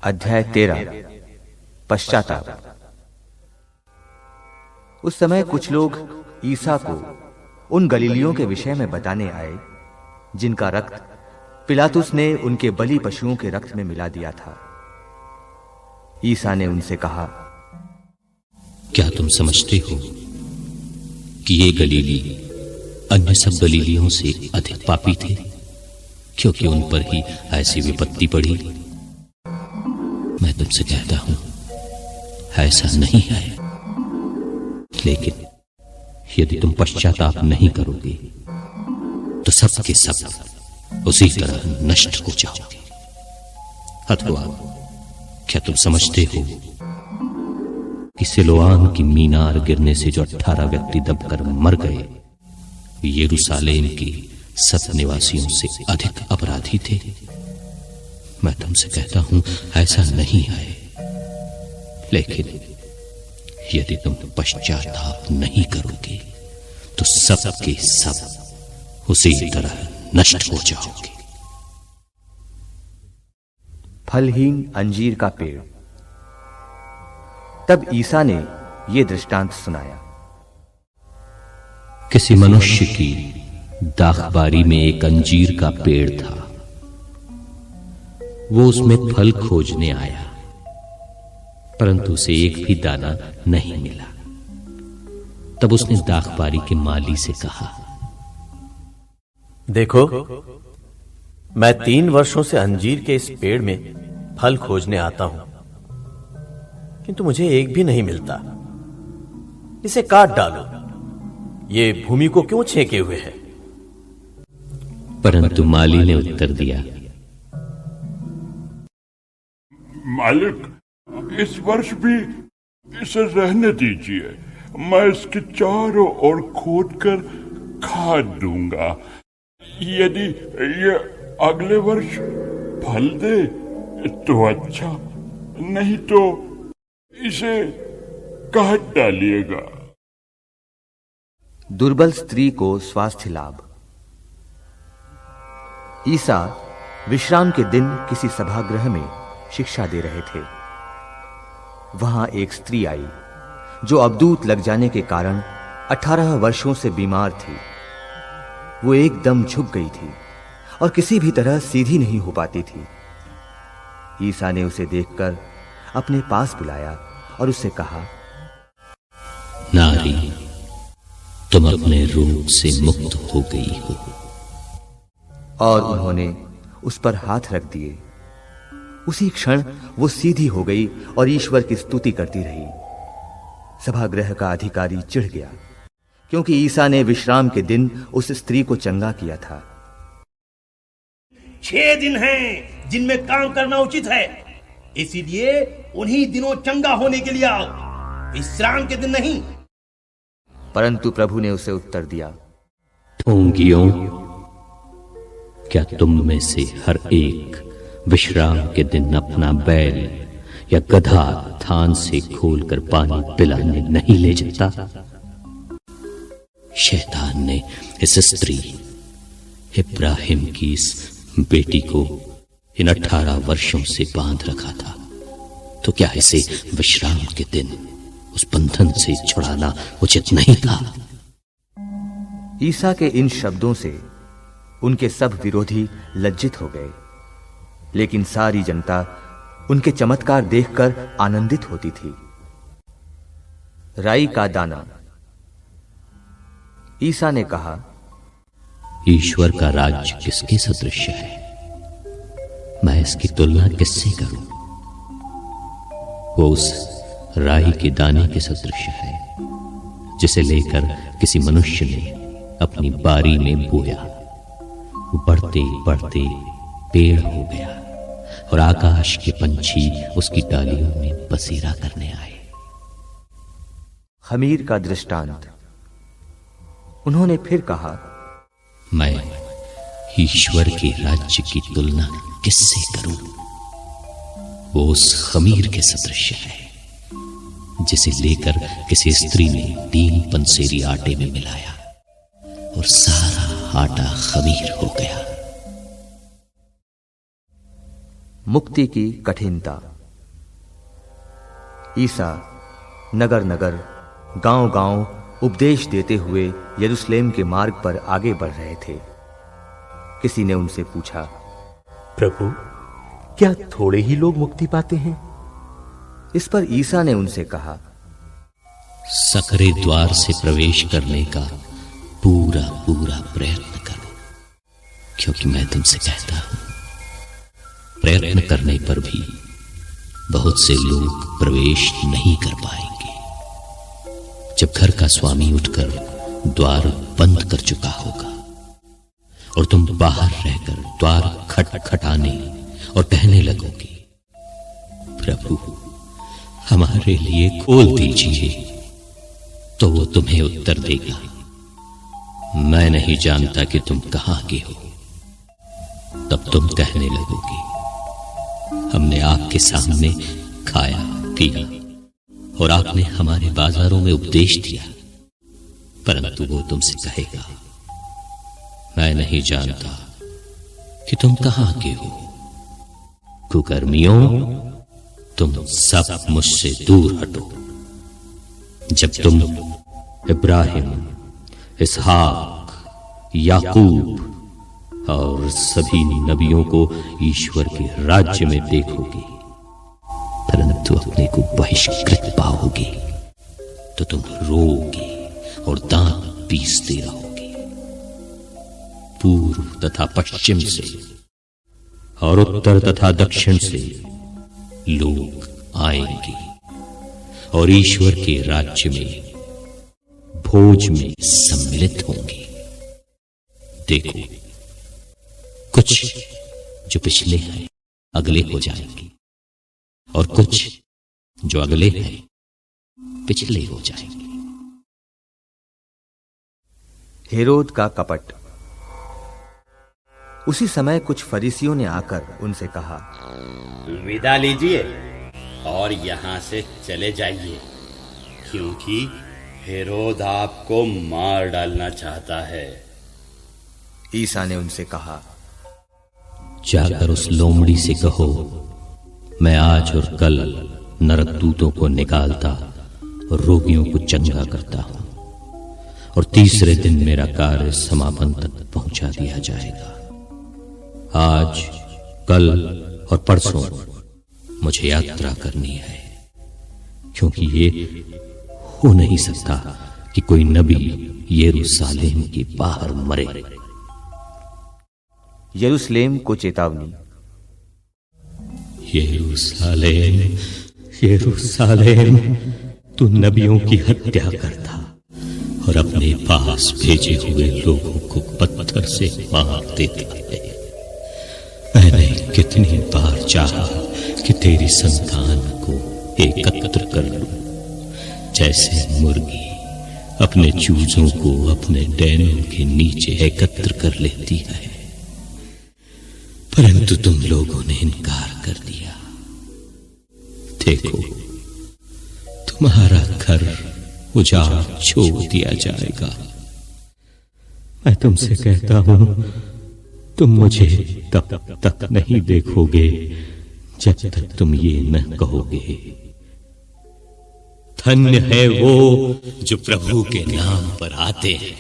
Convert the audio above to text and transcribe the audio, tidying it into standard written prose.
अध्याय 13 पश्चाताप। उस समय कुछ लोग ईसा को उन गलीलियों के विषय में बताने आए जिनका रक्त पिलातुस ने उनके बलि पशुओं के रक्त में मिला दिया था। ईसा ने उनसे कहा, क्या तुम समझते हो कि ये गलीली अन्य सब गलीलियों से अधिक पापी थे, क्योंकि उन पर ही ऐसी विपत्ति पड़ी? मैं तुमसे कहता हूं, ऐसा नहीं है। लेकिन यदि तुम पश्चाताप नहीं करोगे तो सब के सब उसी तरह नष्ट हो जाओगे। अथवा क्या तुम समझते हो कि सिलोआम की मीनार गिरने से जो 18 व्यक्ति दबकर मर गए, यरूशलेम के सब निवासियों से अधिक अपराधी थे? मैं तुमसे कहता हूं, ऐसा नहीं है। लेकिन यदि तुम पश्चाताप नहीं करोगे तो सब के सब उसी तरह नष्ट हो जाओगे। फलहीन अंजीर का पेड़। तब ईसा ने यह दृष्टांत सुनाया। किसी मनुष्य की दाखबारी में एक अंजीर का पेड़ था। वो उसमें फल खोजने आया, परंतु उसे एक भी दाना नहीं मिला। तब उसने दाखबारी के माली से कहा, देखो, मैं 3 वर्षों से अंजीर के इस पेड़ में फल खोजने आता हूं, किंतु मुझे एक भी नहीं मिलता। इसे काट डालो, ये भूमि को क्यों छेके हुए है? परंतु माली ने उत्तर दिया, मालिक, इस वर्ष भी इसे रहने दीजिए। मैं इसके चारों ओर खोदकर खाद दूंगा। यदि ये अगले वर्ष फल दे तो अच्छा, नहीं तो इसे काट डालिएगा। दुर्बल स्त्री को स्वास्थ्य लाभ। ईसा विश्राम के दिन किसी सभागृह में शिक्षा दे रहे थे। वहां एक स्त्री आई जो अबदूत लग जाने के कारण 18 वर्षों से बीमार थी। वो एकदम झुक गई थी और किसी भी तरह सीधी नहीं हो पाती थी। ईसा ने उसे देखकर अपने पास बुलाया और उससे कहा, नारी, तुम अपने रोग से मुक्त हो गई हो। और उन्होंने उस पर हाथ रख दिए। उसी क्षण वो सीधी हो गई और ईश्वर की स्तुति करती रही। सभागृह का अधिकारी चिढ़ गया, क्योंकि ईसा ने विश्राम के दिन उस स्त्री को चंगा किया था। 6 दिन हैं जिनमें काम करना उचित है, इसीलिए उन्हीं दिनों चंगा होने के लिए आओ, विश्राम के दिन नहीं। परंतु प्रभु ने उसे उत्तर दिया, ढोंगियों, क्या तुम में से हर एक विश्राम के दिन अपना बैल या गधा थान से खोलकर पानी पिलाने नहीं ले जाता? शैतान ने इस स्त्री इब्राहिम की इस बेटी को इन 18 वर्षों से बांध रखा था, तो क्या इसे विश्राम के दिन उस बंधन से छुड़ाना उचित नहीं था? ईसा के इन शब्दों से उनके सब विरोधी लज्जित हो गए, लेकिन सारी जनता उनके चमत्कार देखकर आनंदित होती थी। राई का दाना। ईसा ने कहा, ईश्वर का राज्य किसके सदृश है? मैं इसकी तुलना किससे करूं? वो उस राई के दाने के सदृश है जिसे लेकर किसी मनुष्य ने अपनी बारी में बोया। वो बढ़ते बढ़ते पेड़ हो गया और आकाश के पंछी उसकी डालियों में बसेरा करने आए। खमीर का दृष्टांत। उन्होंने फिर कहा, मैं ईश्वर के राज्य की तुलना किससे करूं? वो उस खमीर के सदृश है जिसे लेकर किसी स्त्री ने 3 पंसेरी आटे में मिलाया और सारा आटा खमीर हो गया। मुक्ति की कठिनता। ईसा नगर नगर, गांव गांव उपदेश देते हुए यरूशलेम के मार्ग पर आगे बढ़ रहे थे। किसी ने उनसे पूछा, प्रभु, क्या थोड़े ही लोग मुक्ति पाते हैं? इस पर ईसा ने उनसे कहा, सकरे द्वार से प्रवेश करने का पूरा पूरा प्रयत्न करो, क्योंकि मैं तुमसे कहता हूं, प्रयत्न करने पर भी बहुत से लोग प्रवेश नहीं कर पाएंगे। जब घर का स्वामी उठकर द्वार बंद कर चुका होगा और तुम बाहर रहकर द्वार खटखटाने और कहने लगोगे, प्रभु हमारे लिए खोल दीजिए, तो वो तुम्हें उत्तर देगा, मैं नहीं जानता कि तुम कहां के हो। तब तुम कहने लगोगे, हमने आपके सामने खाया पिया और आपने हमारे बाजारों में उपदेश दिया। परंतु वो तुमसे कहेगा, मैं नहीं जानता कि तुम कहां के हो। कुकर्मियों, तुम सब मुझसे दूर हटो। जब तुम इब्राहिम, इसहाक, याकूब और सभी नबियों को ईश्वर के राज्य में देखोगे, परंतु अपने को बहिष्कृत पाओगे, तो तुम रोओगे और दांत पीसते रहोगे। पूर्व तथा पश्चिम से और उत्तर तथा दक्षिण से लोग आएंगे और ईश्वर के राज्य में भोज में सम्मिलित होंगे। देखो, कुछ जो पिछले हैं अगले हो जाएंगे और कुछ जो अगले हैं पिछले हो जाएंगे। हेरोद का कपट। उसी समय कुछ फरीसियों ने आकर उनसे कहा, विदा लीजिए और यहां से चले जाइए, क्योंकि हेरोद आपको मार डालना चाहता है। ईसा ने उनसे कहा, जाकर उस लोमड़ी से कहो, मैं आज और कल नरकदूतों को निकालता और रोगियों को चंगा करता हूं, और तीसरे दिन मेरा कार्य समापन तक पहुंचा दिया जाएगा। आज, कल और परसों मुझे यात्रा करनी है, क्योंकि ये हो नहीं सकता कि कोई नबी यरूशलेम के बाहर मरे। यरूशलेम को चेतावनी। यरूशलेम, यरूशलेम, तू नबियों की हत्या करता और अपने पास भेजे हुए लोगों को पत्थर से मार देता है। मैंने कितनी बार चाहा कि तेरी संतान को एकत्र कर लूं, जैसे मुर्गी अपने चूजों को अपने डैनों के नीचे एकत्र कर लेती है, परंतु तुम लोगों ने इनकार कर दिया। देखो, तुम्हारा घर उजाड़ छोड़ दिया जाएगा। मैं तुमसे कहता हूं, तुम मुझे तब तक नहीं देखोगे जब तक तुम ये न कहोगे, धन्य है वो जो प्रभु के नाम पर आते हैं।